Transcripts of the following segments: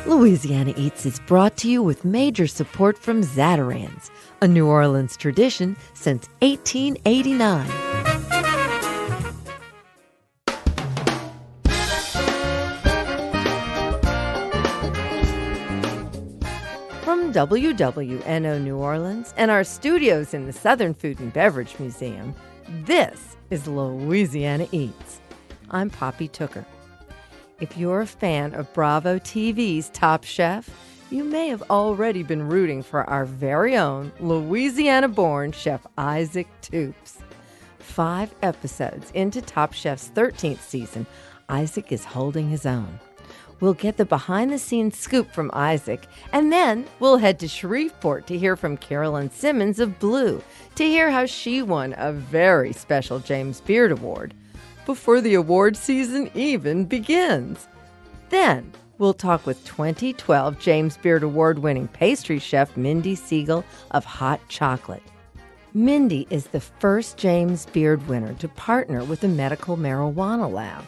Louisiana Eats is brought to you with major support from Zatarain's, a New Orleans tradition since 1889. From WWNO New Orleans and our studios in the Southern Food and Beverage Museum, this is Louisiana Eats. I'm Poppy Tooker. If you're a fan of Bravo TV's Top Chef, you may have already been rooting for our very own Louisiana-born Chef Isaac Toups. 5 episodes into Top Chef's 13th season, Isaac is holding his own. We'll get the behind-the-scenes scoop from Isaac, and then we'll head to Shreveport to hear from Carolyn Simmons of Blue, to hear how she won a very special James Beard Award before the award season even begins. Then we'll talk with 2012 James Beard Award-winning pastry chef Mindy Segal of Hot Chocolate. Mindy is the first James Beard winner to partner with a medical marijuana lab.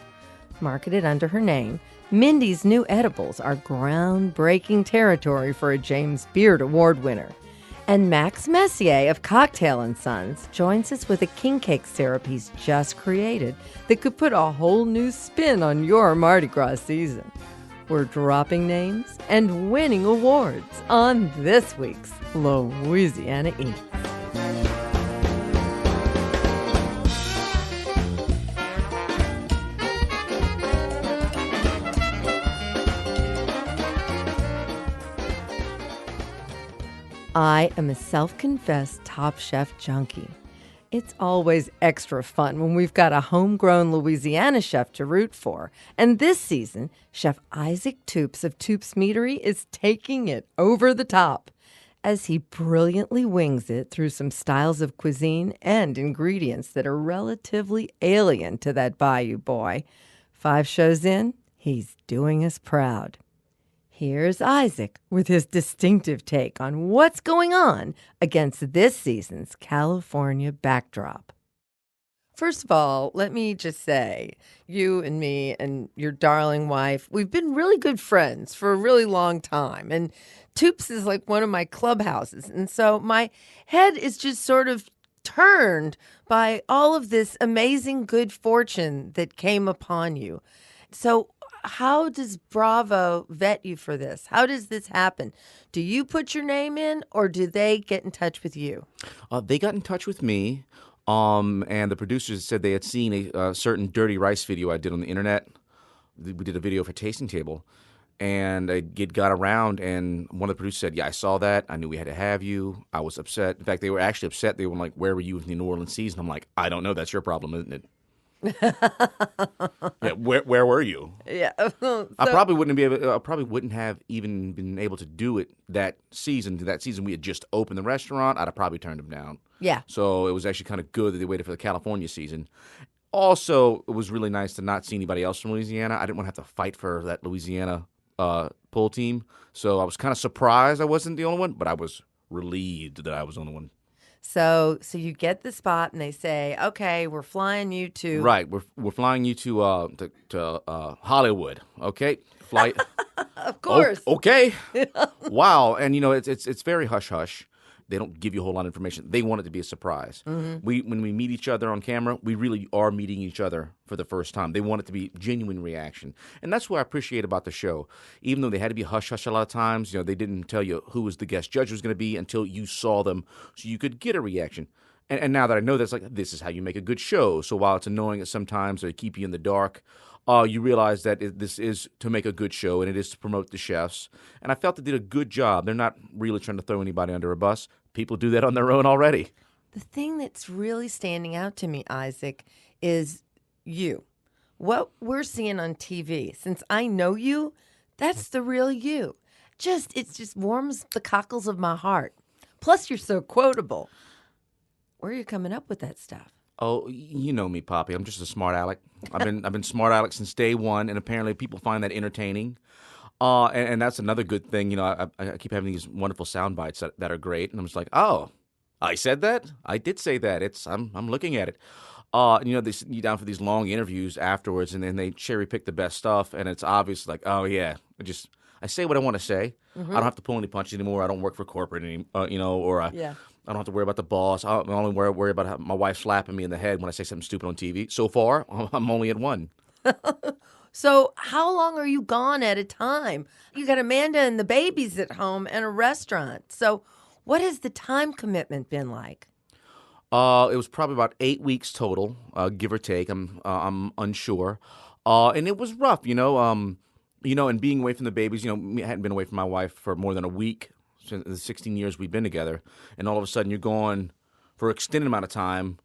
Marketed under her name, Mindy's new edibles are groundbreaking territory for a James Beard Award winner. And Max Messier of Cocktail & Sons joins us with a king cake syrup he's just created that could put a whole new spin on your Mardi Gras season. We're dropping names and winning awards on this week's Louisiana Eats. I am a self-confessed Top Chef junkie. It's always extra fun when we've got a homegrown Louisiana chef to root for. And this season, Chef Isaac Toups of Toups Meatery is taking it over the top as he brilliantly wings it through some styles of cuisine and ingredients that are relatively alien to that bayou boy. 5 shows in, he's doing us proud. Here's Isaac with his distinctive take on what's going on against this season's California backdrop. First of all, let me just say, you and me and your darling wife, we've been really good friends for a really long time. And Toups is like one of my clubhouses. And so my head is just sort of turned by all of this amazing good fortune that came upon you. So how does Bravo vet you for this? How does this happen? Do you put your name in, or do they get in touch with you? They got in touch with me, and the producers said they had seen a certain dirty rice video I did on the internet. We did a video for Tasting Table, and it got around, and one of the producers said, yeah, I saw that. I knew we had to have you. I was upset. In fact, they were actually upset. They were like, where were you in the New Orleans season? I'm like, I don't know. That's your problem, isn't it? Yeah, where were you? Yeah, I probably wouldn't have even been able to do it that season. That season we had just opened the restaurant. I'd have probably turned them down. Yeah. So it was actually kind of good that they waited for the California season. Also, it was really nice to not see anybody else from Louisiana. I didn't want to have to fight for that Louisiana pool team. So I was kind of surprised I wasn't the only one, but I was relieved that I was the only one. So you get the spot, and they say, "Okay, we're flying you to." Right, we're flying you to Hollywood. Okay, flight. Of course. Okay. Wow, and it's very hush hush. They don't give you a whole lot of information. They want it to be a surprise. Mm-hmm. When we meet each other on camera, we really are meeting each other for the first time. They want it to be genuine reaction. And that's what I appreciate about the show. Even though they had to be hush-hush a lot of times, they didn't tell you who was the guest judge was going to be until you saw them so you could get a reaction. And now that I know that, this is how you make a good show. So while it's annoying at sometimes or keep you in the dark, you realize that this is to make a good show, and it is to promote the chefs. And I felt they did a good job. They're not really trying to throw anybody under a bus. People do that on their own already. The thing that's really standing out to me, Isaac, is you. What we're seeing on TV, since I know you, that's the real you. It just warms the cockles of my heart. Plus, you're so quotable. Where are you coming up with that stuff? Oh, you know me, Poppy. I'm just a smart aleck. I've been smart aleck since day one, and apparently people find that entertaining. And that's another good thing. I keep having these wonderful sound bites that are great, and I'm just like, oh, I said that? I did say that. I'm looking at it. They sit you down for these long interviews afterwards, and then they cherry pick the best stuff, and it's obvious like, oh yeah, I say what I want to say. I don't have to pull any punches anymore. I don't work for corporate or I don't have to worry about the boss. I only worry about my wife slapping me in the head when I say something stupid on TV. So far, I'm only at one. So how long are you gone at a time? You got Amanda and the babies at home and a restaurant. So what has the time commitment been like? It was probably about 8 weeks total, give or take. I'm unsure, and it was rough, and being away from the babies. I hadn't been away from my wife for more than a week since the 16 years we've been together, and all of a sudden you're gone for an extended amount of time.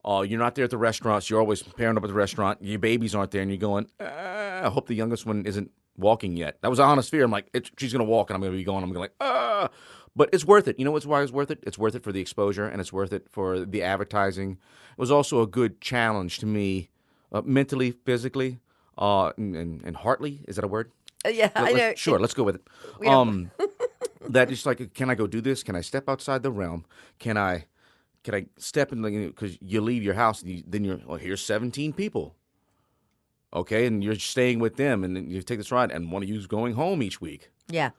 You're not there at the restaurants. You're always pairing up at the restaurant. Your babies aren't there, and you're going, I hope the youngest one isn't walking yet. That was an honest fear. I'm like, she's going to walk, and I'm going to be going. I'm going like, But it's worth it. You know why it's worth it? It's worth it for the exposure, and it's worth it for the advertising. It was also a good challenge to me, mentally, physically, and heartly. Is that a word? Yeah, I know. Sure, let's go with it. That is like, can I go do this? Can I step outside the realm? Can I step in? Because you leave your house, and then here's 17 people. Okay, and you're staying with them, and then you take this ride, and one of you's going home each week. Yeah.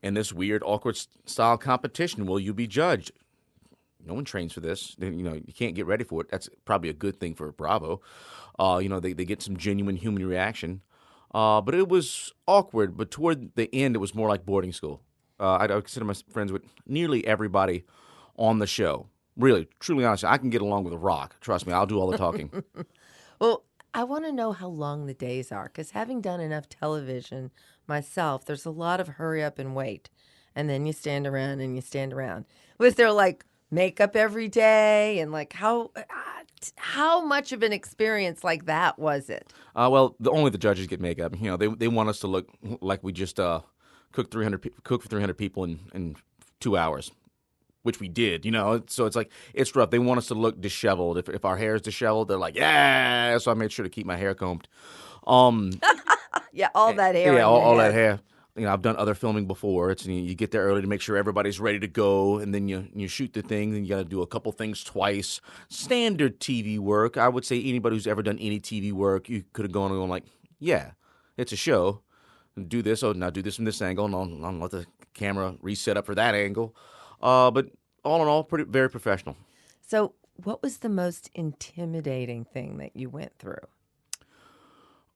In this weird, awkward style competition, will you be judged? No one trains for this. You can't get ready for it. That's probably a good thing for Bravo. They get some genuine human reaction. But it was awkward. But toward the end, it was more like boarding school. I consider myself friends with nearly everybody on the show. Really, truly, honestly, I can get along with a rock. Trust me, I'll do all the talking. Well, I want to know how long the days are, because having done enough television myself, there's a lot of hurry up and wait. And then you stand around and you stand around. Was there like makeup every day? And like how much of an experience like that was it? Well, only the judges get makeup. They want us to look like we just cooked for 300 people in 2 hours. Which we did, so it's like, it's rough. They want us to look disheveled. If our hair is disheveled, they're like, yeah. So I made sure to keep my hair combed. Yeah, all that hair. Yeah, all that hair. I've done other filming before. It's you get there early to make sure everybody's ready to go, and then you shoot the thing. Then you got to do a couple things twice. Standard TV work. I would say anybody who's ever done any TV work, you could have gone like, yeah, it's a show. Do this. Oh, now do this from this angle, and I'll let the camera reset up for that angle. But all in all, very professional. So what was the most intimidating thing that you went through?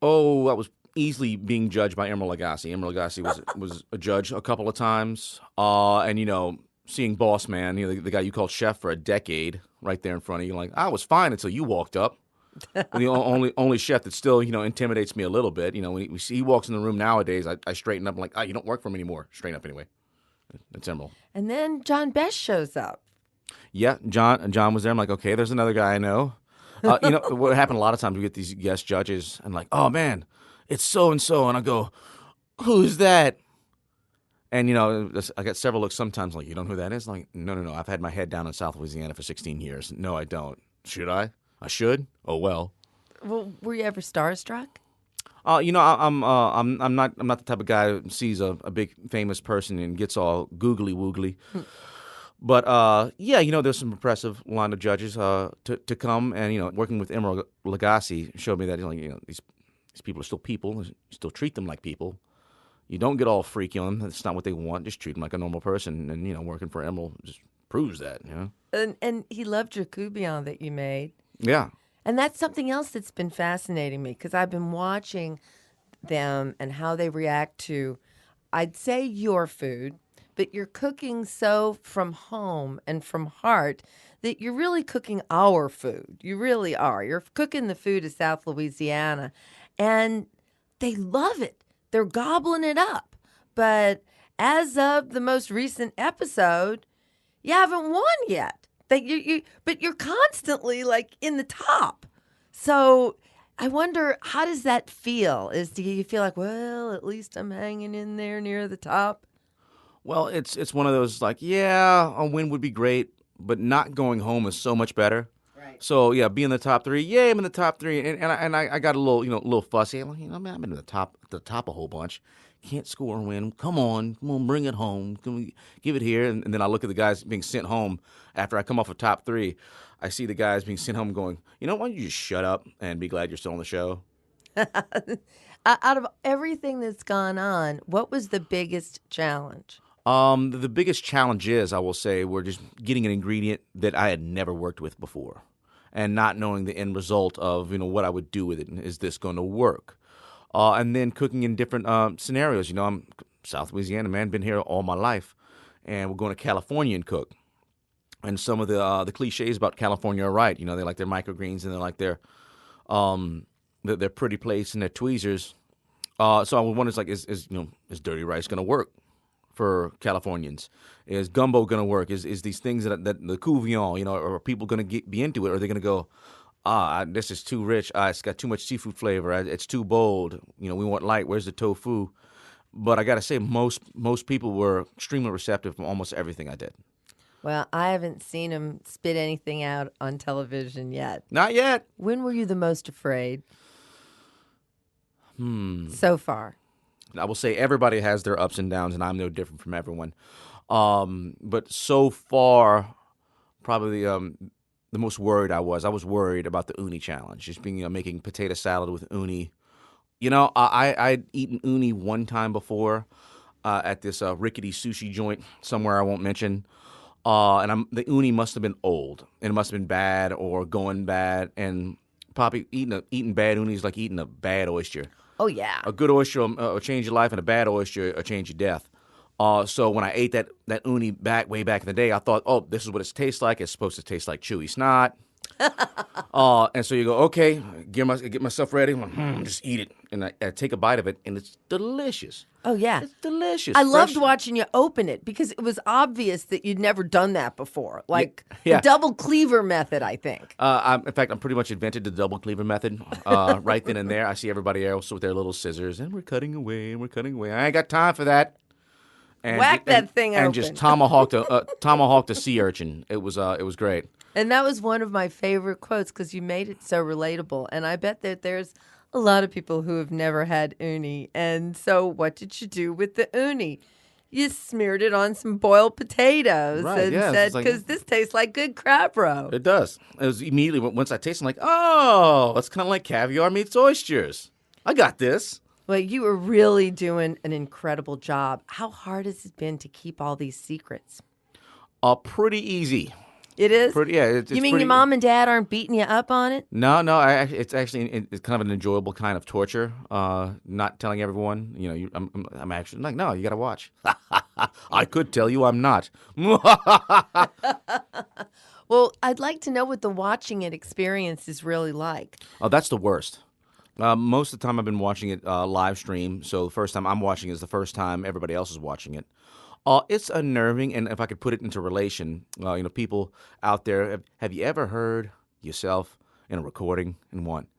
Oh, that was easily being judged by Emeril Lagasse. Emeril Lagasse was a judge a couple of times. And, seeing Boss Man, the guy you called chef for a decade right there in front of you, like, I was fine until you walked up. The only chef that still, intimidates me a little bit. When he walks in the room nowadays, I straighten up. I'm like, you don't work for him anymore. Straighten up anyway. It's Emeril. And then John Best shows up. Yeah, John was there. I'm like, okay, there's another guy I know. What happened a lot of times, we get these guest judges and like, oh, man, it's so-and-so. And I go, who's that? And, I get several looks sometimes like, you don't know who that is? Like, no. I've had my head down in South Louisiana for 16 years. No, I don't. Should I? I should? Oh, well. Well, were you ever starstruck? I'm not the type of guy who sees a big famous person and gets all googly woogly. But there's some impressive line of judges to come, and working with Emeril Lagasse showed me that these people are still people. You still treat them like people. You don't get all freaky on them. That's not what they want. Just treat them like a normal person. And working for Emeril just proves that. And he loved your coubillon that you made. Yeah. And that's something else that's been fascinating me, because I've been watching them and how they react to, I'd say, your food, but you're cooking so from home and from heart that you're really cooking our food. You really are. You're cooking the food of South Louisiana, and they love it. They're gobbling it up. But as of the most recent episode, you haven't won yet. But you're constantly like in the top. So I wonder, how does that feel? Do you feel like, well, at least I'm hanging in there near the top? Well, it's one of those like, yeah, a win would be great, but not going home is so much better. Right. So yeah, be in the top three. Yeah, I'm in the top three, and I got a little fussy. I'm like, man, I'm in the top a whole bunch. Can't score and win. Come on, bring it home. Can we give it here? And then I look at the guys being sent home after I come off of top three. I see the guys being sent home going, why don't you just shut up and be glad you're still on the show? Out of everything that's gone on, what was the biggest challenge? The biggest challenge is, I will say, we're just getting an ingredient that I had never worked with before, and not knowing the end result of what I would do with it. Is this going to work? And then cooking in different scenarios. I'm South Louisiana man, been here all my life, and we're going to California and cook. And some of the cliches about California are right. They like their microgreens and they like their pretty plates and their tweezers. So I was wondering, like, is dirty rice going to work for Californians? Is gumbo going to work? Is these things that the cuisine, are people going to be into it? Or are they going to go, this is too rich. It's got too much seafood flavor. It's too bold. We want light. Where's the tofu? But I got to say, most people were extremely receptive from almost everything I did. Well, I haven't seen him spit anything out on television yet. Not yet. When were you the most afraid? So far. I will say everybody has their ups and downs, and I'm no different from everyone. But so far, probably the most worried I was worried about the uni challenge, just being making potato salad with uni. I'd eaten uni one time before at this rickety sushi joint somewhere I won't mention. And the uni must have been old, and it must have been bad or going bad. And Poppy, eating bad uni is like eating a bad oyster. Oh, yeah. A good oyster will change your life, and a bad oyster will change your death. So when I ate that uni way back in the day, I thought, oh, this is what it tastes like. It's supposed to taste like chewy snot. And so you go, okay, get myself ready. I'm like, just eat it. And I take a bite of it, and it's delicious. Oh, yeah. It's delicious. I loved watching you open it because it was obvious that you'd never done that before. Like the double cleaver method, I think. In fact, I'm pretty much invented the double cleaver method right then and there. I see everybody else with their little scissors, and we're cutting away, and we're cutting away. I ain't got time for that. And Whack that thing open. And just tomahawked a sea urchin. It was great. And that was one of my favorite quotes because you made it so relatable. And I bet that there's a lot of people who have never had uni. And so what did you do with the uni? You smeared it on some boiled potatoes and said, because this tastes like good crab roe. It does. It was immediately, once I tasted it, like, oh, it's kind of like caviar meets oysters. I got this. Well, you were really doing an incredible job. How hard has it been to keep all these secrets? Pretty easy. It is? It's you mean your mom and dad aren't beating you up on it? No. It's actually kind of an enjoyable kind of torture. Not telling everyone. I'm actually like, no, you got to watch. I could tell you, I'm not. Well, I'd like to know what the watching it experience is really like. Oh, that's the worst. Most of the time I've been watching it live stream, so the first time I'm watching it is the first time everybody else is watching it. It's unnerving, and if I could put it into relation, people out there, have you ever heard yourself in a recording and went,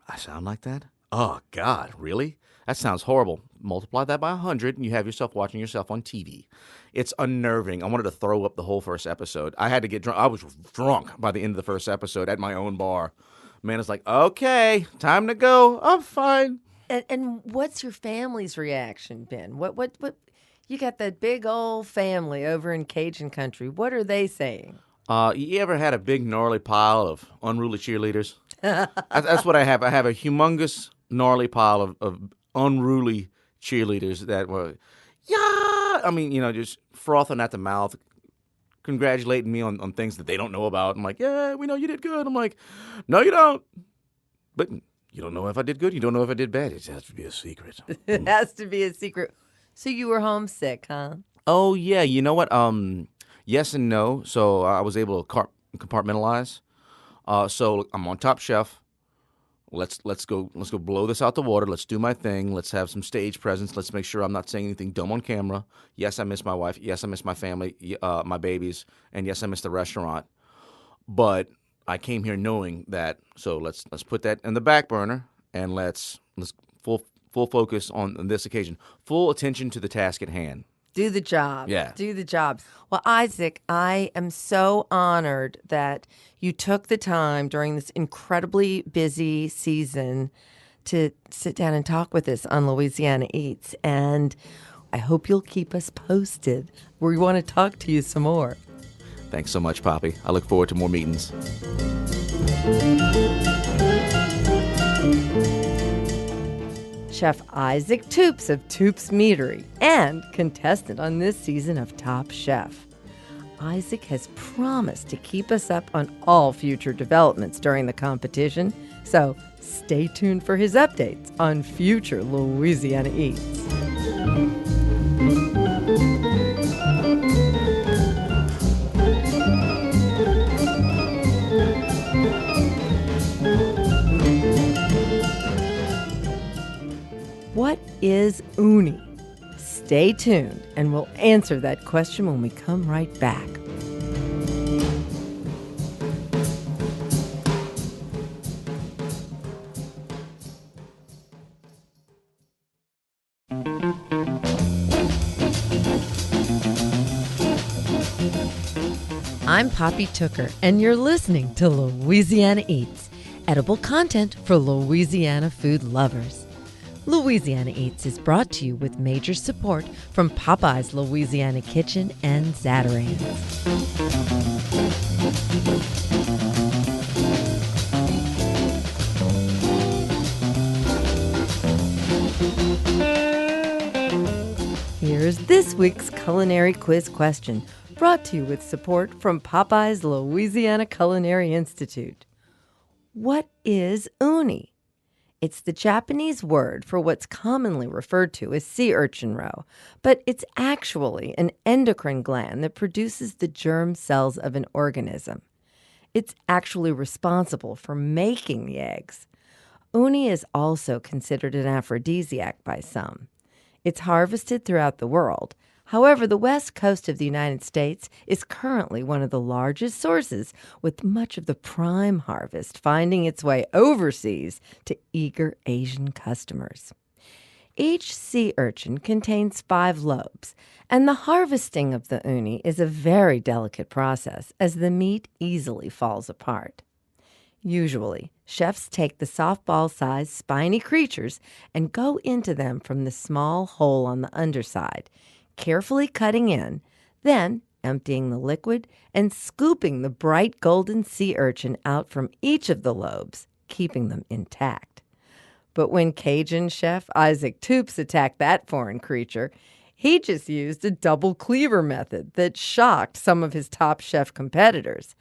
I sound like that? Oh, God, really? That sounds horrible. Multiply that by 100, and you have yourself watching yourself on TV. It's unnerving. I wanted to throw up the whole first episode. I had to get drunk. I was drunk by the end of the first episode at my own bar. Man is like, okay, time to go. I'm fine. And what's your family's reaction been? What? You got that big old family over in Cajun country. What are they saying? You ever had a big gnarly pile of unruly cheerleaders? That's what I have. I have a humongous gnarly pile of unruly cheerleaders that were, just frothing at the mouth, congratulating me on things that they don't know about. I'm like, yeah, we know you did good. I'm like, no, you don't. But you don't know if I did good. You don't know if I did bad. It has to be a secret. It has to be a secret. So you were homesick, huh? Oh, yeah. You know what? Yes and no. So I was able to compartmentalize. So I'm on Top Chef. Let's go blow this out the water. Let's do my thing. Let's have some stage presence. Let's make sure I'm not saying anything dumb on camera. Yes, I miss my wife. Yes, I miss my family, my babies, and yes, I miss the restaurant. But I came here knowing that. So let's put that in the back burner and let's full focus on this occasion. Full attention to the task at hand. Do the job. Yeah. Do the job. Well, Isaac, I am so honored that you took the time during this incredibly busy season to sit down and talk with us on Louisiana Eats. And I hope you'll keep us posted. We want to talk to you some more. Thanks so much, Poppy. I look forward to more meetings. Chef Isaac Toups of Toups Meatery, and contestant on this season of Top Chef. Isaac has promised to keep us up on all future developments during the competition, so stay tuned for his updates on future Louisiana Eats. What is uni? Stay tuned, and we'll answer that question when we come right back. I'm Poppy Tooker, and you're listening to Louisiana Eats, edible content for Louisiana food lovers. Louisiana Eats is brought to you with major support from Popeye's Louisiana Kitchen and Zatarain's. Here's this week's culinary quiz question, brought to you with support from Popeye's Louisiana Culinary Institute. What is uni? It's the Japanese word for what's commonly referred to as sea urchin roe, but it's actually an endocrine gland that produces the germ cells of an organism. It's actually responsible for making the eggs. Uni is also considered an aphrodisiac by some. It's harvested throughout the world. However, the west coast of the United States is currently one of the largest sources, with much of the prime harvest finding its way overseas to eager Asian customers. Each sea urchin contains 5 lobes, and the harvesting of the uni is a very delicate process as the meat easily falls apart. Usually, chefs take the softball-sized spiny creatures and go into them from the small hole on the underside, carefully cutting in, then emptying the liquid and scooping the bright golden sea urchin out from each of the lobes, keeping them intact. But when Cajun chef Isaac Toups attacked that foreign creature, he just used a double cleaver method that shocked some of his Top Chef competitors.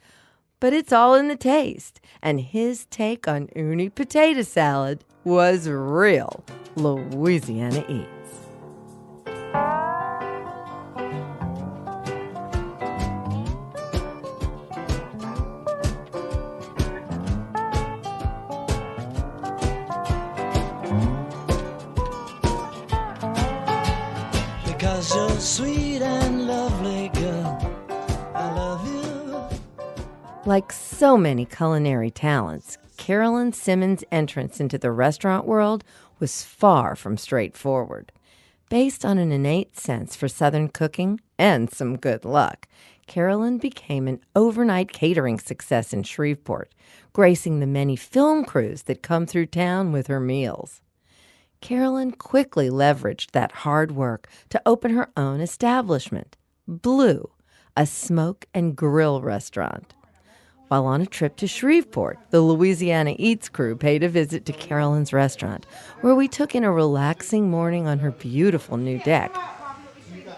But it's all in the taste, and his take on uni potato salad was real Louisiana Eats. Because you're sweet and lovely, girl, I love you. Like so many culinary talents, Carolyn Simmons' entrance into the restaurant world was far from straightforward. Based on an innate sense for Southern cooking and some good luck, Carolyn became an overnight catering success in Shreveport, gracing the many film crews that come through town with her meals. Carolyn quickly leveraged that hard work to open her own establishment, Blue, a smoke and grill restaurant. While on a trip to Shreveport, the Louisiana Eats crew paid a visit to Carolyn's restaurant, where we took in a relaxing morning on her beautiful new deck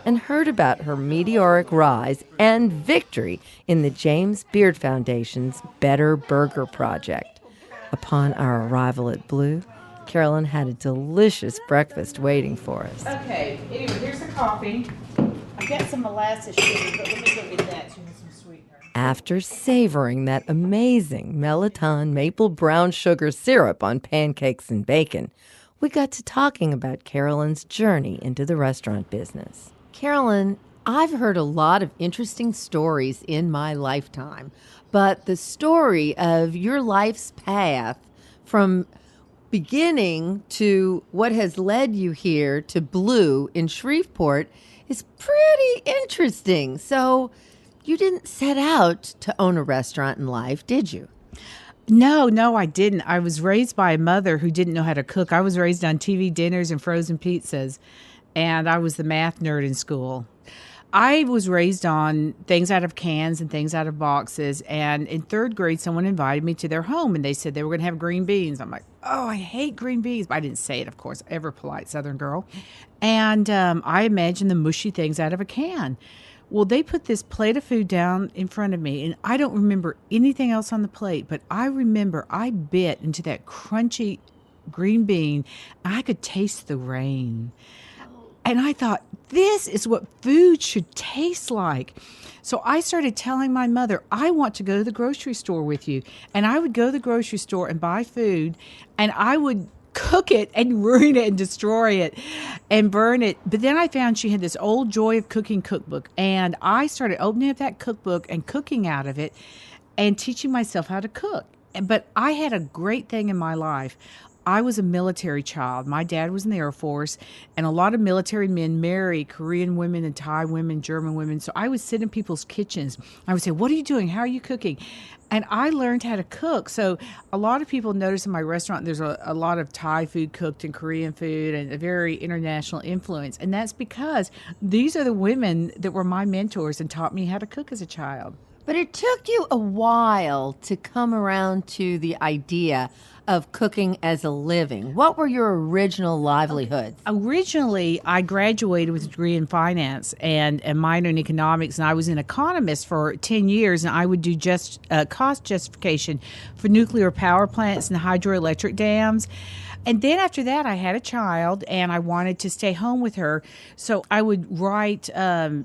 and heard about her meteoric rise and victory in the James Beard Foundation's Better Burger Project. Upon our arrival at Blue, Carolyn had a delicious breakfast waiting for us. Okay, anyway, here's the coffee. I've got some molasses sugar, but let me go get that. You need some sweetener. After savoring that amazing Melitone maple brown sugar syrup on pancakes and bacon, we got to talking about Carolyn's journey into the restaurant business. Carolyn, I've heard a lot of interesting stories in my lifetime, but the story of your life's path from beginning to what has led you here to Blue in Shreveport is pretty interesting. So you didn't set out to own a restaurant in life, did you? No, I didn't. I was raised by a mother who didn't know how to cook. I was raised on TV dinners and frozen pizzas, and I was the math nerd in school. I was raised on things out of cans and things out of boxes. And in third grade, someone invited me to their home and they said they were going to have green beans. I'm like, oh, I hate green beans. But I didn't say it, of course, ever polite Southern girl. And I imagined the mushy things out of a can. Well, they put this plate of food down in front of me, and I don't remember anything else on the plate, but I remember I bit into that crunchy green bean. I could taste the rain. And I thought, this is what food should taste like. So I started telling my mother, I want to go to the grocery store with you. And I would go to the grocery store and buy food, and I would cook it and ruin it and destroy it and burn it. But then I found she had this old Joy of Cooking cookbook, and I started opening up that cookbook and cooking out of it and teaching myself how to cook. But I had a great thing in my life. I was a military child. My dad was in the Air Force, and a lot of military men marry Korean women and Thai women, German women. So I would sit in people's kitchens. I would say, what are you doing? How are you cooking? And I learned how to cook. So a lot of people notice in my restaurant there's a lot of Thai food cooked and Korean food and a very international influence. And that's because these are the women that were my mentors and taught me how to cook as a child. But it took you a while to come around to the idea of cooking as a living. What were your original livelihoods? Originally, I graduated with a degree in finance and a minor in economics, and I was an economist for 10 years, and I would do just cost justification for nuclear power plants and hydroelectric dams. And then after that, I had a child, and I wanted to stay home with her. So I would write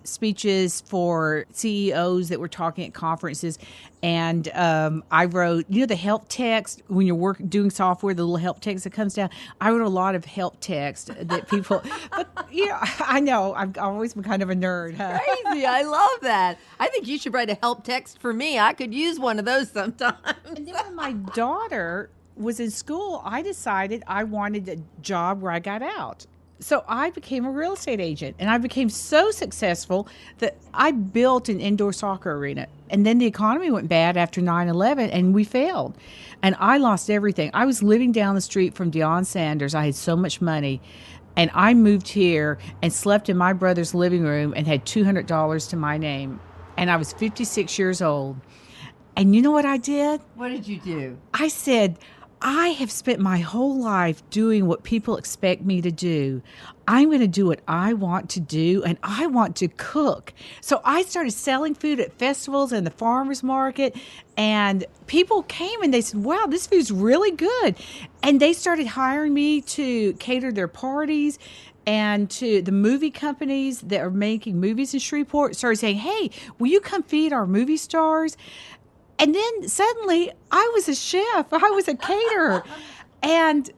speeches for CEOs that were talking at conferences. And I wrote, the help text, when you're doing software, the little help text that comes down. I wrote a lot of help text that people, but, I know, I've always been kind of a nerd. Huh? Crazy. I love that. I think you should write a help text for me. I could use one of those sometime. And then when my daughter was in school, I decided I wanted a job where I got out. So I became a real estate agent, and I became so successful that I built an indoor soccer arena. And then the economy went bad after 9/11, and we failed. And I lost everything. I was living down the street from Deion Sanders. I had so much money. And I moved here and slept in my brother's living room and had $200 to my name. And I was 56 years old. And you know what I did? What did you do? I said, I have spent my whole life doing what people expect me to do. I'm going to do what I want to do, and I want to cook. So I started selling food at festivals and the farmers market, and people came and they said, wow, this food's really good. And they started hiring me to cater their parties. And to the movie companies that are making movies in Shreveport started saying, hey, will you come feed our movie stars? And then suddenly I was a chef. I was a caterer. And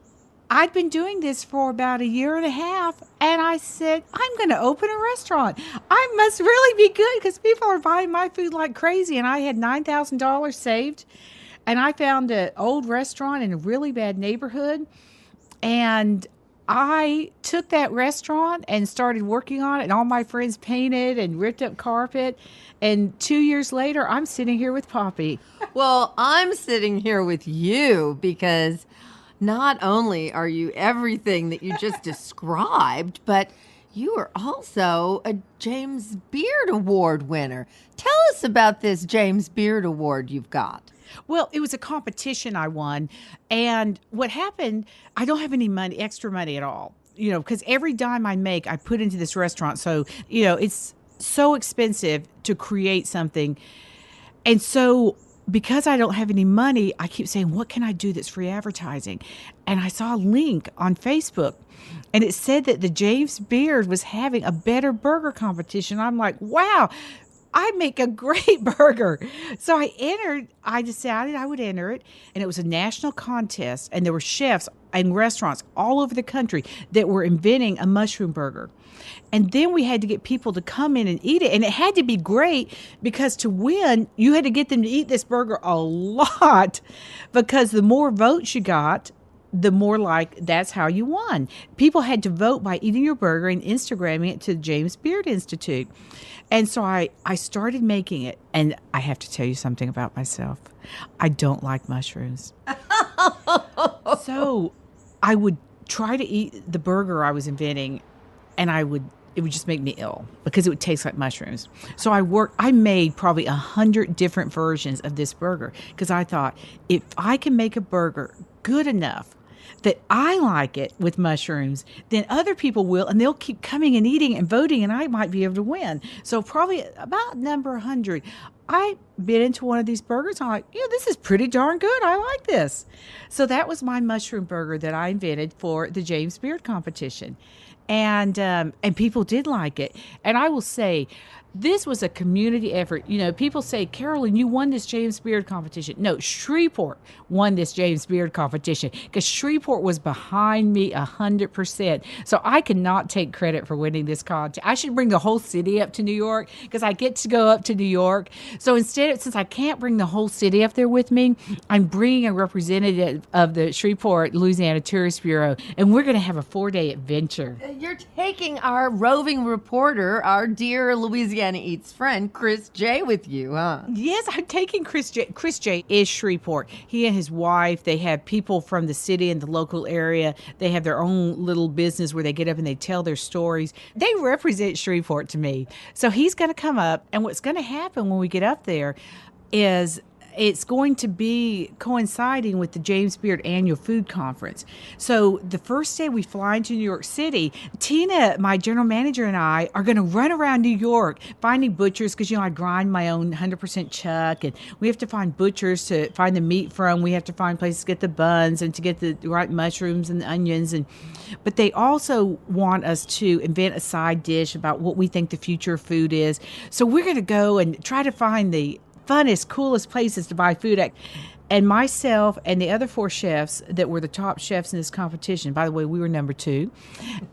I'd been doing this for about a year and a half. And I said, I'm going to open a restaurant. I must really be good because people are buying my food like crazy. And I had $9,000 saved. And I found an old restaurant in a really bad neighborhood. And I took that restaurant and started working on it, and all my friends painted and ripped up carpet. And 2 years later, I'm sitting here with Poppy. Well, I'm sitting here with you because not only are you everything that you just described, but you are also a James Beard Award winner. Tell us about this James Beard Award you've got. Well, it was a competition I won. And what happened, I don't have any money, extra money at all, because every dime I make, I put into this restaurant. So, it's so expensive to create something. And so because I don't have any money, I keep saying, what can I do that's free advertising? And I saw a link on Facebook, and it said that the James Beard was having a better burger competition. I'm like, wow, I make a great burger. So I decided I would enter it, and it was a national contest, and there were chefs and restaurants all over the country that were inventing a mushroom burger. And then we had to get people to come in and eat it, and it had to be great because to win, you had to get them to eat this burger a lot because the more votes you got, the more that's how you won. People had to vote by eating your burger and Instagramming it to the James Beard Institute. And so I started making it, and I have to tell you something about myself. I don't like mushrooms. So I would try to eat the burger I was inventing, and I would it would just make me ill because it would taste like mushrooms. So I made probably 100 different versions of this burger because I thought if I can make a burger good enough that I like it with mushrooms, then other people will, and they'll keep coming and eating and voting, and I might be able to win. So probably about number 100, I bit into one of these burgers. I'm like, this is pretty darn good. I like this. So that was my mushroom burger that I invented for the James Beard competition. And people did like it. And I will say, this was a community effort. People say, Carolyn, you won this James Beard competition. No, Shreveport won this James Beard competition because Shreveport was behind me 100%. So I cannot take credit for winning this contest. I should bring the whole city up to New York because I get to go up to New York. So instead, since I can't bring the whole city up there with me, I'm bringing a representative of the Shreveport, Louisiana Tourist Bureau, and we're going to have a 4-day adventure. You're taking our roving reporter, our dear Louisiana Eats friend, Chris J, with you, huh? Yes, I'm taking Chris J. Chris J is Shreveport. He and his wife, they have people from the city and the local area. They have their own little business where they get up and they tell their stories. They represent Shreveport to me. So he's going to come up, and what's going to happen when we get up there is it's going to be coinciding with the James Beard Annual Food Conference. So the first day we fly into New York City, Tina, my general manager, and I are going to run around New York finding butchers because, I grind my own 100% chuck, and we have to find butchers to find the meat from. We have to find places to get the buns and to get the right mushrooms and the onions. But they also want us to invent a side dish about what we think the future of food is. So we're going to go and try to find the funnest, coolest places to buy food at. And myself and the other 4 chefs that were the top chefs in this competition, by the way, we were number 2,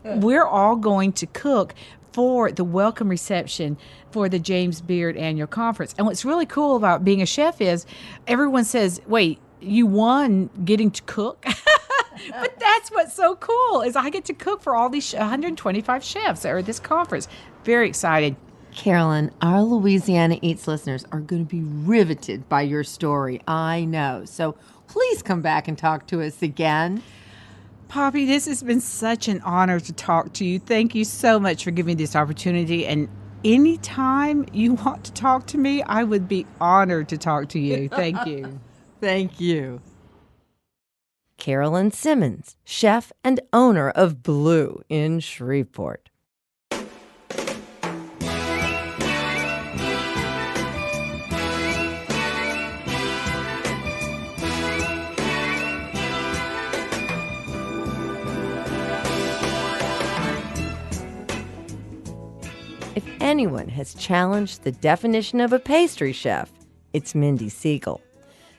we're all going to cook for the welcome reception for the James Beard Annual Conference. And what's really cool about being a chef is everyone says, wait, you won getting to cook? But that's what's so cool is I get to cook for all these 125 chefs that are at this conference. Very excited. Carolyn, our Louisiana Eats listeners are going to be riveted by your story, I know. So please come back and talk to us again. Poppy, this has been such an honor to talk to you. Thank you so much for giving me this opportunity. And anytime you want to talk to me, I would be honored to talk to you. Thank you. Thank you. Carolyn Simmons, chef and owner of Blue in Shreveport. If anyone has challenged the definition of a pastry chef, it's Mindy Segal.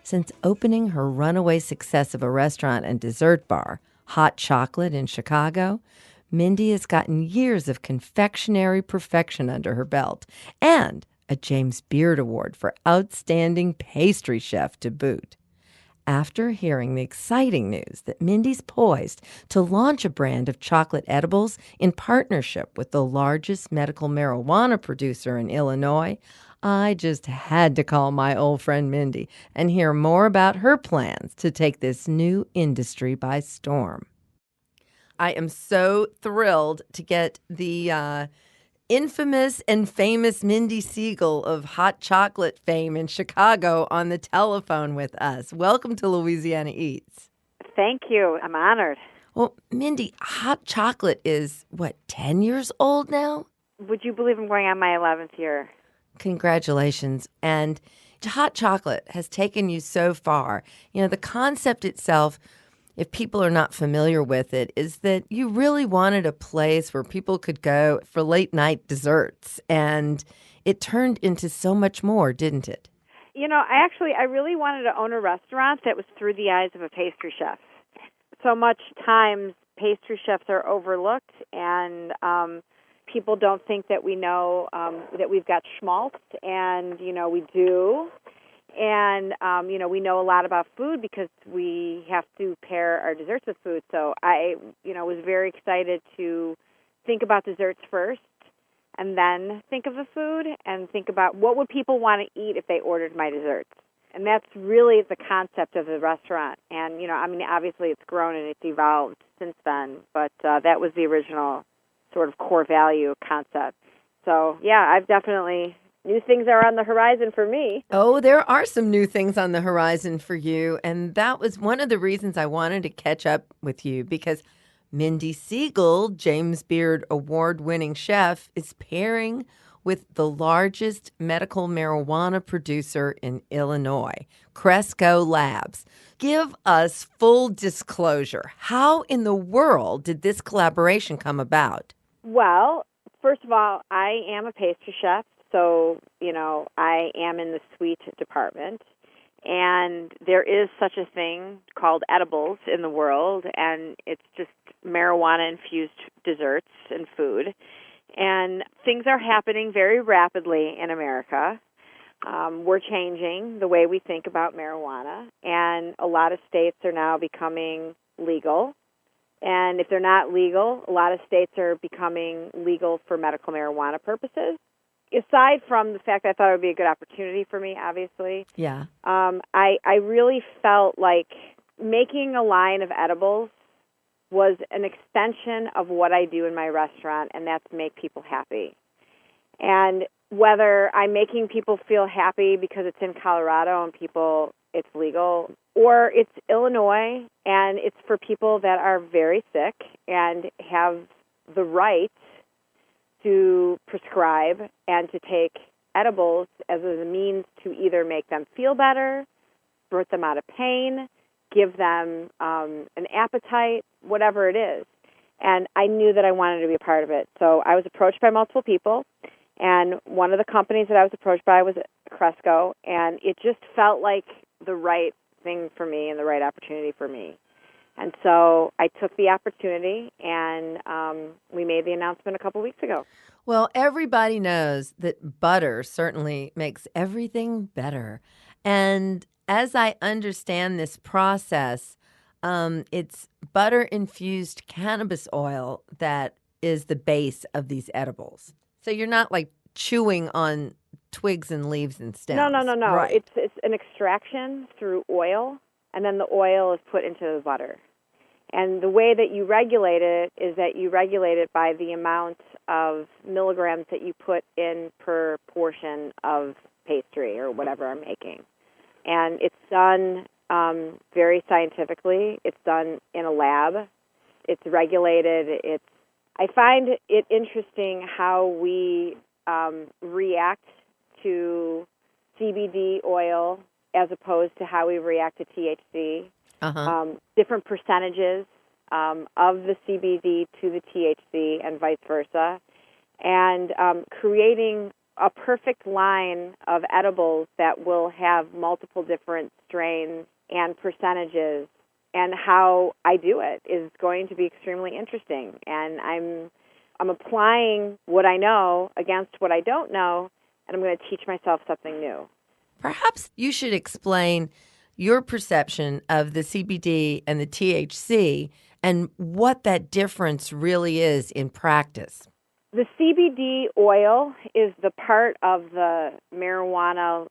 Since opening her runaway success of a restaurant and dessert bar, Hot Chocolate in Chicago, Mindy has gotten years of confectionery perfection under her belt and a James Beard Award for Outstanding Pastry Chef to boot. After hearing the exciting news that Mindy's poised to launch a brand of chocolate edibles in partnership with the largest medical marijuana producer in Illinois, I just had to call my old friend Mindy and hear more about her plans to take this new industry by storm. I am so thrilled to get the infamous and famous Mindy Segal of hot chocolate fame in Chicago on the telephone with us. Welcome to Louisiana Eats. Thank you. I'm honored. Well, Mindy, hot chocolate is, 10 years old now? Would you believe I'm going on my 11th year? Congratulations. And hot chocolate has taken you so far. The concept itself, if people are not familiar with it, is that you really wanted a place where people could go for late night desserts. And it turned into so much more, didn't it? I really wanted to own a restaurant that was through the eyes of a pastry chef. So much times pastry chefs are overlooked, and people don't think that we know that we've got schmaltz, and, we do. And, we know a lot about food because we have to pair our desserts with food. So I, was very excited to think about desserts first and then think of the food and think about what would people want to eat if they ordered my desserts. And that's really the concept of the restaurant. And, obviously it's grown and it's evolved since then, but that was the original sort of core value concept. So, yeah, I've definitely, new things are on the horizon for me. Oh, there are some new things on the horizon for you. And that was one of the reasons I wanted to catch up with you because Mindy Segal, James Beard award-winning chef, is pairing with the largest medical marijuana producer in Illinois, Cresco Labs. Give us full disclosure. How in the world did this collaboration come about? Well, first of all, I am a pastry chef, so, I am in the sweet department. And there is such a thing called edibles in the world, and it's just marijuana-infused desserts and food. And things are happening very rapidly in America. We're changing the way we think about marijuana, and a lot of states are now becoming legal. And if they're not legal, a lot of states are becoming legal for medical marijuana purposes. Aside from the fact that I thought it would be a good opportunity for me, obviously, Yeah. I really felt like making a line of edibles was an extension of what I do in my restaurant, and that's make people happy. And whether I'm making people feel happy because it's in Colorado and it's legal, or it's Illinois and it's for people that are very sick and have the right to prescribe and to take edibles as a means to either make them feel better, spurt them out of pain, give them an appetite, whatever it is. And I knew that I wanted to be a part of it. So I was approached by multiple people, and one of the companies that I was approached by was Cresco, and it just felt like the right thing for me and the right opportunity for me. And so I took the opportunity, and we made the announcement a couple weeks ago. Well, everybody knows that butter certainly makes everything better. And as I understand this process, it's butter-infused cannabis oil that is the base of these edibles. So you're not like chewing on twigs and leaves and stems. No. Right. It's an extraction through oil, and then the oil is put into the butter. And the way that you regulate it is that you regulate it by the amount of milligrams that you put in per portion of pastry or whatever I'm making. And it's done very scientifically. It's done in a lab. It's regulated. I find it interesting how we react to CBD oil as opposed to how we react to THC. Different percentages of the CBD to the THC and vice versa, and creating a perfect line of edibles that will have multiple different strains and percentages, and how I do it is going to be extremely interesting. And I'm applying what I know against what I don't know, and I'm going to teach myself something new. Perhaps you should explain your perception of the CBD and the THC and what that difference really is in practice. The CBD oil is the part of the marijuana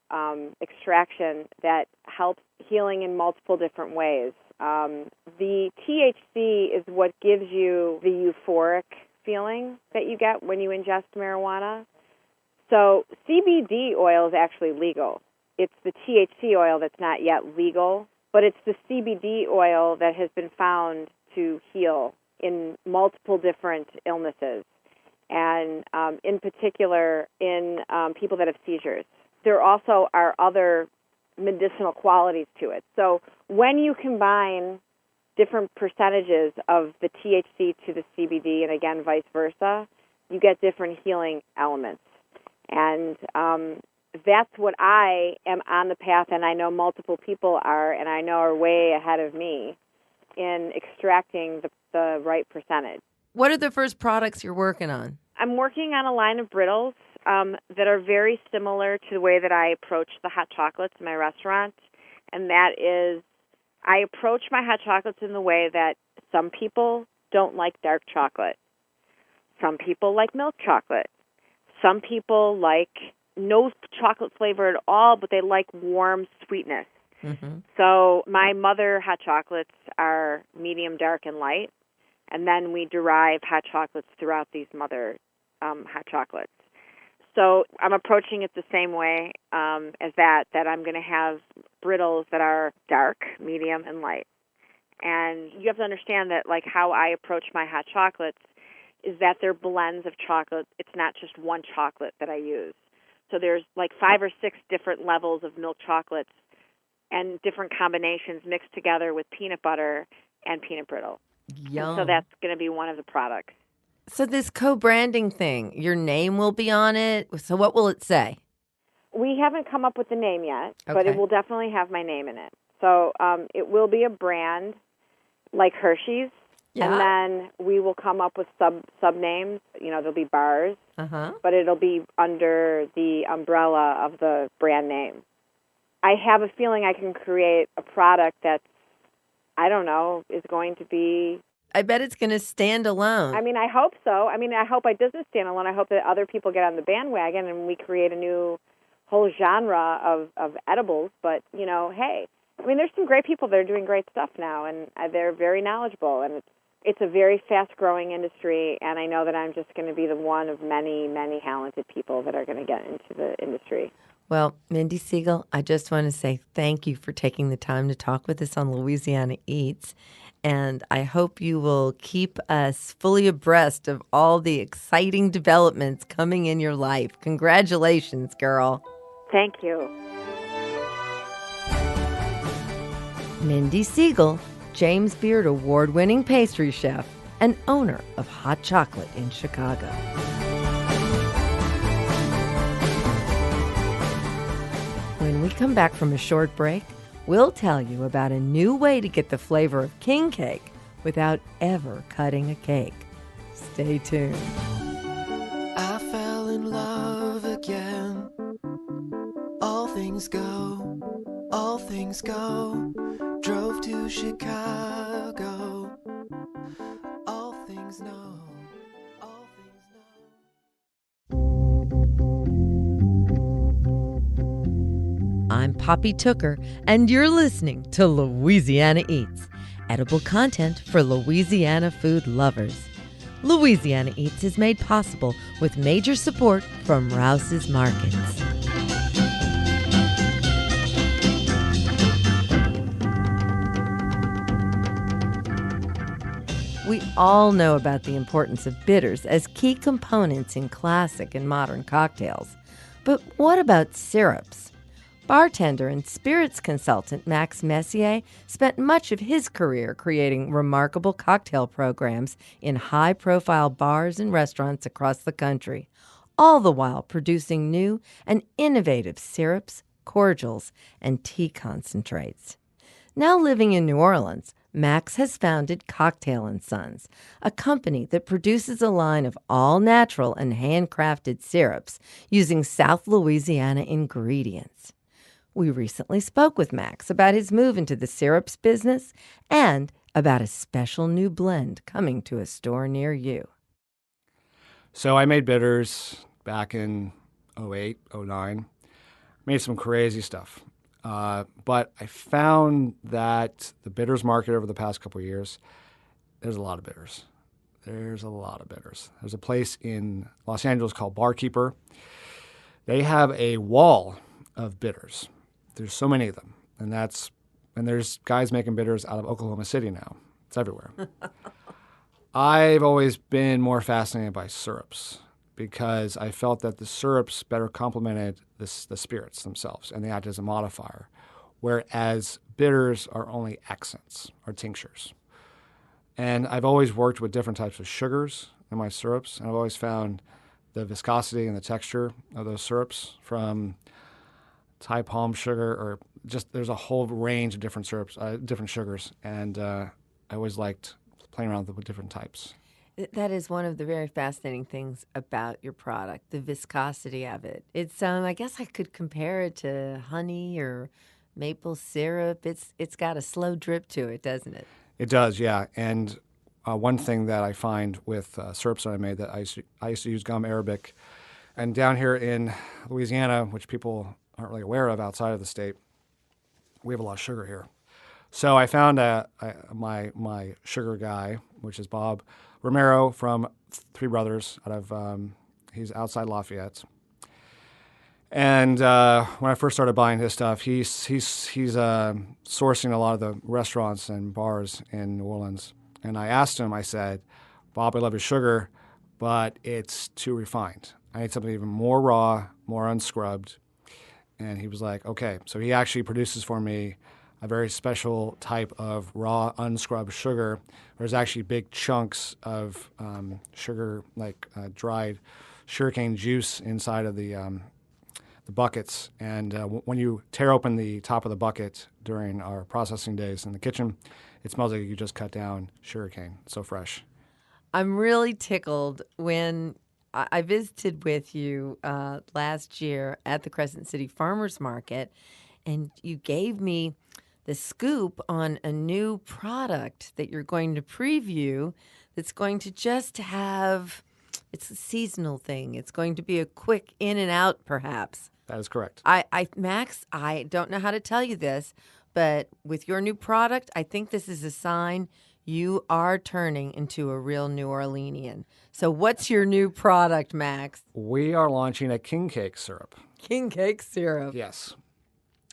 extraction that helps healing in multiple different ways. The THC is what gives you the euphoric feeling that you get when you ingest marijuana. So CBD oil is actually legal. It's the THC oil that's not yet legal, but it's the CBD oil that has been found to heal in multiple different illnesses, and in particular in people that have seizures. There also are other medicinal qualities to it. So when you combine different percentages of the THC to the CBD, and again, vice versa, you get different healing elements. And that's what I am on the path, and I know multiple people are, and I know are way ahead of me in extracting the right percentage. What are the first products you're working on? I'm working on a line of brittles that are very similar to the way that I approach the hot chocolates in my restaurant, and that is I approach my hot chocolates in the way that some people don't like dark chocolate. Some people like milk chocolate. Some people like no chocolate flavor at all, but they like warm sweetness. Mm-hmm. So my mother hot chocolates are medium, dark, and light, and then we derive hot chocolates throughout these mother hot chocolates. So I'm approaching it the same way as that I'm going to have brittles that are dark, medium, and light. And you have to understand that, like, how I approach my hot chocolates is that they're blends of chocolate. It's not just one chocolate that I use. So there's like 5 or 6 different levels of milk chocolates and different combinations mixed together with peanut butter and peanut brittle. Yum. And so that's going to be one of the products. So this co-branding thing, your name will be on it. So what will it say? We haven't come up with the name yet, but Okay. it will definitely have my name in it. So it will be a brand like Hershey's, Yeah. and then we will come up with sub names. You know, there'll be bars, but it'll be under the umbrella of the brand name. I have a feeling I can create a product that's, I don't know, is going to be... I bet it's going to stand alone. I mean, I hope so. I mean, I hope it doesn't stand alone. I hope that other people get on the bandwagon and we create a new whole genre of edibles. But, you know, hey, I mean, there's some great people that are doing great stuff now, and they're very knowledgeable. And it's a very fast-growing industry, and I know that I'm just going to be the one of many, many talented people that are going to get into the industry. Well, Mindy Segal, I just want to say thank you for taking the time to talk with us on Louisiana Eats. And I hope you will keep us fully abreast of all the exciting developments coming in your life. Congratulations, girl. Thank you. Mindy Segal, James Beard award-winning pastry chef and owner of Hot Chocolate in Chicago. When we come back from a short break, we'll tell you about a new way to get the flavor of king cake without ever cutting a cake. Stay tuned. I fell in love again. All things go, all things go. Drove to Chicago. All things know, all things know. I'm Poppy Tooker, and you're listening to Louisiana Eats, edible content for Louisiana food lovers. Louisiana Eats is made possible with major support from Rouse's Markets. We all know about the importance of bitters as key components in classic and modern cocktails. But what about syrups? Bartender and spirits consultant Max Messier spent much of his career creating remarkable cocktail programs in high-profile bars and restaurants across the country, all the while producing new and innovative syrups, cordials, and tea concentrates. Now living in New Orleans, Max has founded Cocktail & Sons, a company that produces a line of all-natural and handcrafted syrups using South Louisiana ingredients. We recently spoke with Max about his move into the syrups business and about a special new blend coming to a store near you. So I made bitters back in 08, 09. Made some crazy stuff. But I found that the bitters market over the past couple of years, there's a lot of bitters. There's a place in Los Angeles called Barkeeper. They have a wall of bitters. There's so many of them. And there's guys making bitters out of Oklahoma City now. It's everywhere. I've always been more fascinated by syrups because I felt that the syrups better complemented the spirits themselves, and they act as a modifier, whereas bitters are only accents or tinctures. And I've always worked with different types of sugars in my syrups, and I've always found the viscosity and the texture of those syrups from Thai palm sugar, or just there's a whole range of different syrups, different sugars, and I always liked playing around with different types. That is one of the very fascinating things about your product, the viscosity of it. It's, I guess I could compare it to honey or maple syrup. It's got a slow drip to it, doesn't it? It does, yeah. And one thing that I find with syrups that I made, that I used to use gum arabic, and down here in Louisiana, which people aren't really aware of outside of the state, we have a lot of sugar here. So I found my sugar guy, which is Bob Romero from Three Brothers out of he's outside Lafayette. And when I first started buying his stuff, he's sourcing a lot of the restaurants and bars in New Orleans. And I asked him, I said, Bob, I love your sugar, but it's too refined. I need something even more raw, more unscrubbed. And he was like, okay. So he actually produces for me a very special type of raw, unscrubbed sugar. There's actually big chunks of sugar, like dried sugarcane juice inside of the buckets. And when you tear open the top of the bucket during our processing days in the kitchen, it smells like you just cut down sugarcane. It's so fresh. I'm really tickled when I visited with you last year at the Crescent City Farmers Market, and you gave me the scoop on a new product that you're going to preview that's going to just have, it's a seasonal thing. It's going to be a quick in and out, perhaps. That is correct. Max, I don't know how to tell you this, but with your new product, I think this is a sign you are turning into a real New Orleanian. So what's your new product, Max? We are launching a king cake syrup. King cake syrup. Yes.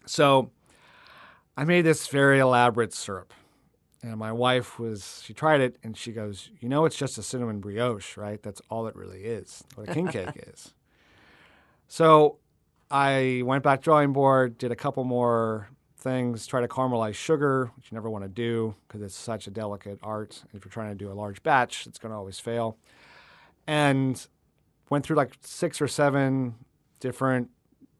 So I made this very elaborate syrup. And my wife she tried it and she goes, it's just a cinnamon brioche, right? That's all it really is, what a king cake is. So I went back to drawing board, did a couple more things, try to caramelize sugar, which you never want to do because it's such a delicate art. If you're trying to do a large batch, it's going to always fail. And went through like 6 or 7 different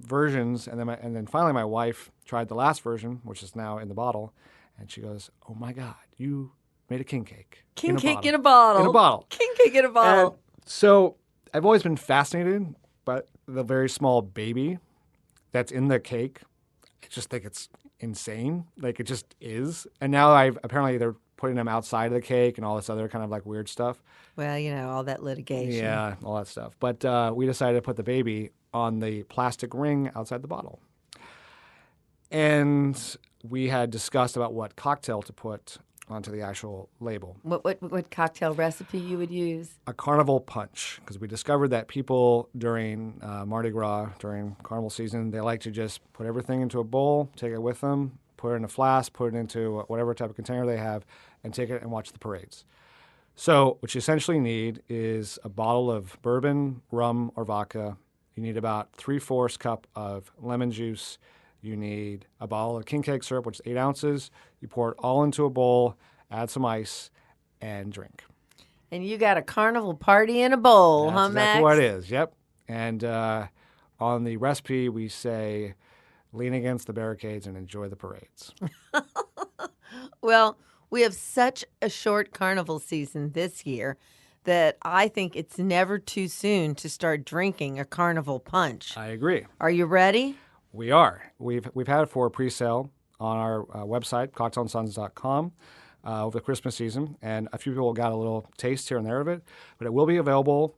versions, and then finally my wife tried the last version, which is now in the bottle, and she goes, "Oh my God, you made a king cake! King cake in a bottle. In a bottle. King cake in a bottle." And so I've always been fascinated by the very small baby that's in the cake. I just think it's insane. Like, it just is. And now apparently they're putting them outside of the cake and all this other kind of like weird stuff. Well, all that litigation. Yeah, all that stuff. But we decided to put the baby on the plastic ring outside the bottle. And we had discussed about what cocktail to put onto the actual label. What cocktail recipe you would use? A carnival punch, because we discovered that people during Mardi Gras, during carnival season, they like to just put everything into a bowl, take it with them, put it in a flask, put it into whatever type of container they have, and take it and watch the parades. So what you essentially need is a bottle of bourbon, rum, or vodka. You need about 3/4 cup of lemon juice. You need a bottle of king cake syrup, which is 8 ounces. You pour it all into a bowl, add some ice, and drink. And you got a carnival party in a bowl, That's huh, exactly Max? what it is, yep. And on the recipe, we say, lean against the barricades and enjoy the parades. Well, we have such a short carnival season this year that I think it's never too soon to start drinking a carnival punch. I agree. Are you ready? We are. We've had it for pre-sale on our website, cocktailandsons.com, over the Christmas season, and a few people got a little taste here and there of it, but it will be available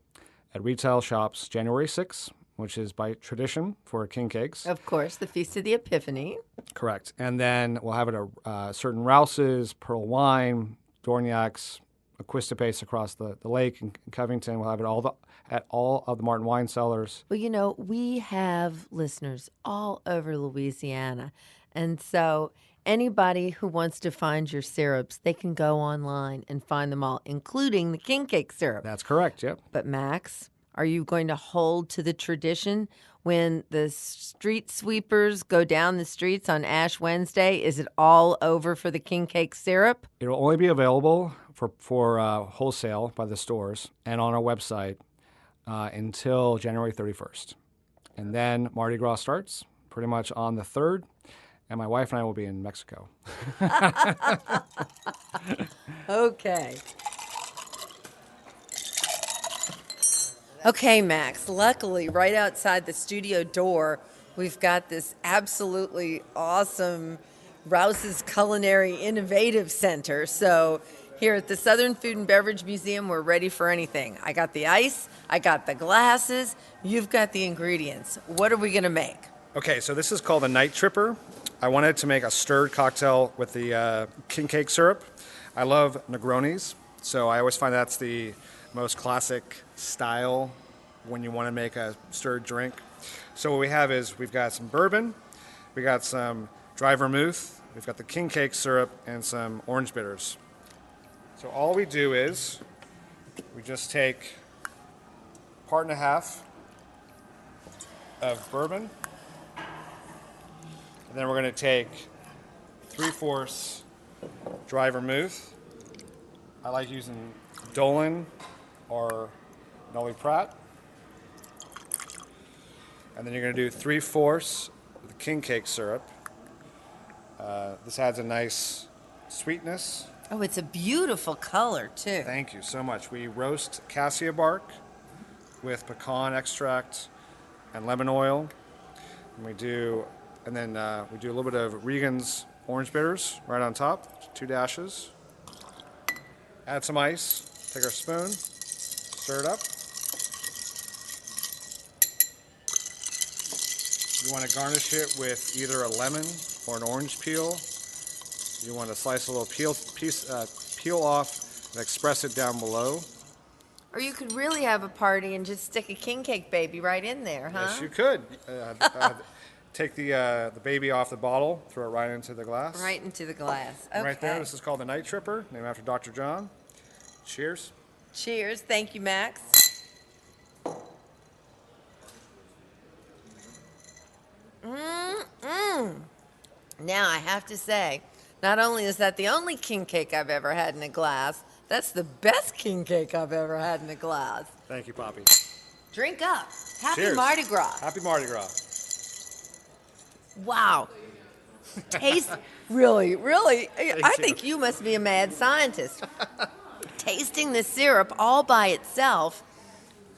at retail shops January 6th, which is by tradition for king cakes. Of course, the Feast of the Epiphany. Correct. And then we'll have it at certain Rouse's, Pearl Wine, Dorniak's, Aquistapes across the lake in Covington. We'll have it at all of the Martin wine cellars. Well, we have listeners all over Louisiana. And so anybody who wants to find your syrups, they can go online and find them all, including the king cake syrup. That's correct, yep. But Max, are you going to hold to the tradition when the street sweepers go down the streets on Ash Wednesday? Is it all over for the king cake syrup? It'll only be available for wholesale by the stores and on our website until January 31st. And then Mardi Gras starts pretty much on the 3rd, and my wife and I will be in Mexico. Okay. Okay, Max, luckily right outside the studio door, we've got this absolutely awesome Rouse's Culinary Innovative Center. So here at the Southern Food and Beverage Museum, we're ready for anything. I got the ice, I got the glasses, you've got the ingredients. What are we going to make? Okay, so this is called a night tripper. I wanted to make a stirred cocktail with the king cake syrup. I love Negronis, so I always find that's the most classic style when you want to make a stirred drink. So what we have is we've got some bourbon, we got some dry vermouth, we've got the king cake syrup, and some orange bitters. So all we do is we just take part and a half of bourbon, and then we're going to take 3/4 dry vermouth. I like using Dolan or Nolly Pratt. And then you're going to do 3/4 of the king cake syrup. This adds a nice sweetness. Oh, it's a beautiful color, too. Thank you so much. We roast cassia bark with pecan extract and lemon oil. And we do a little bit of Regan's orange bitters right on top, 2 dashes. Add some ice. Take our spoon, stir it up. You want to garnish it with either a lemon or an orange peel. You want to slice a little peel off and express it down below. Or you could really have a party and just stick a king cake baby right in there, huh? Yes, you could. Take the baby off the bottle, throw it right into the glass. Right into the glass. Okay. Right there. This is called the Night Tripper, named after Dr. John. Cheers. Cheers. Thank you, Max. Now, I have to say, not only is that the only king cake I've ever had in a glass, that's the best king cake I've ever had in a glass. Thank you, Poppy. Drink up. Happy Cheers. Mardi Gras. Happy Mardi Gras. Wow. Taste, really, I you. think you must be a mad scientist. Tasting the syrup all by itself,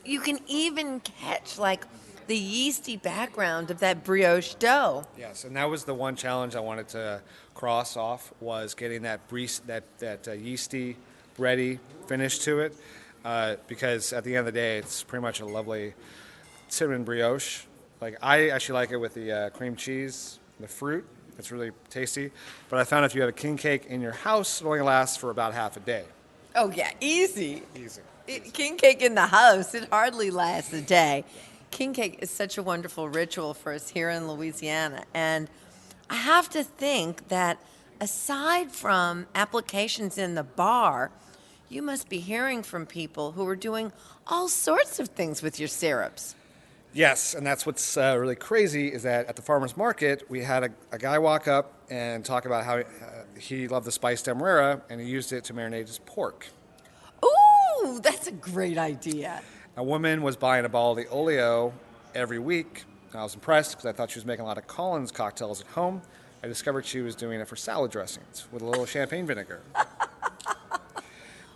you can even catch like the yeasty background of that brioche dough. Yes, and that was the one challenge I wanted to cross off, was getting that yeasty, bready finish to it, because at the end of the day, it's pretty much a lovely cinnamon brioche. Like, I actually like it with the cream cheese, the fruit. It's really tasty. But I found if you have a king cake in your house, it only lasts for about half a day. Oh yeah, easy. Easy. King cake in the house, it hardly lasts a day. King cake is such a wonderful ritual for us here in Louisiana. And I have to think that aside from applications in the bar, you must be hearing from people who are doing all sorts of things with your syrups. Yes, and that's what's really crazy, is that at the farmer's market, we had a guy walk up and talk about how he loved the spice demerara, and he used it to marinate his pork. Ooh, that's a great idea. A woman was buying a bottle of the oleo every week. I was impressed because I thought she was making a lot of Collins cocktails at home. I discovered she was doing it for salad dressings with a little champagne vinegar.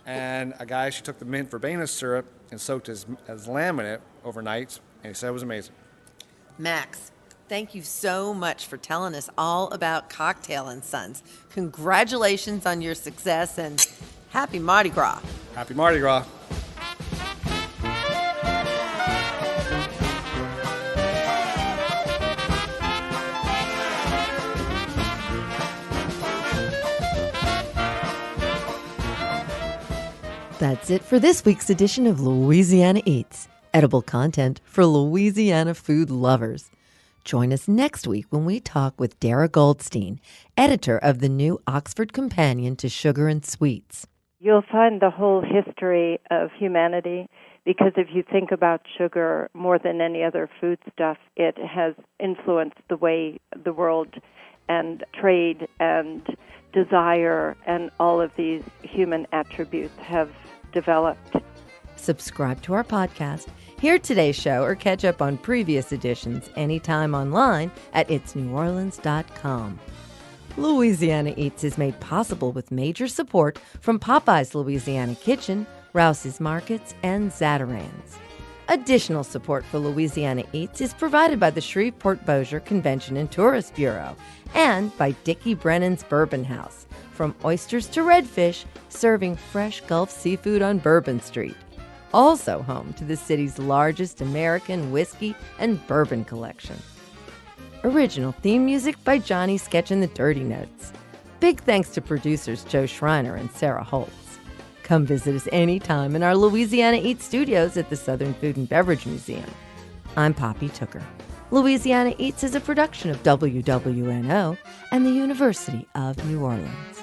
And a guy, she took the mint verbena syrup and soaked his lamb in it overnight, and he said it was amazing. Max, thank you so much for telling us all about Cocktail and Sons. Congratulations on your success, and happy Mardi Gras. Happy Mardi Gras. That's it for this week's edition of Louisiana Eats, edible content for Louisiana food lovers. Join us next week when we talk with Dara Goldstein, editor of the new Oxford Companion to Sugar and Sweets. You'll find the whole history of humanity, because if you think about sugar more than any other foodstuff, it has influenced the way the world and trade and desire and all of these human attributes have developed. Subscribe to our podcast, hear today's show, or catch up on previous editions anytime online at itsneworleans.com. Louisiana Eats is made possible with major support from Popeye's Louisiana Kitchen, Rouse's Markets, and Zatarain's. Additional support for Louisiana Eats is provided by the Shreveport Bossier Convention and Tourist Bureau and by Dickie Brennan's Bourbon House, from oysters to redfish, serving fresh Gulf seafood on Bourbon Street. Also home to the city's largest American whiskey and bourbon collection. Original theme music by Johnny Sketchin' the Dirty Notes. Big thanks to producers Joe Schreiner and Sarah Holtz. Come visit us anytime in our Louisiana Eats studios at the Southern Food and Beverage Museum. I'm Poppy Tooker. Louisiana Eats is a production of WWNO and the University of New Orleans.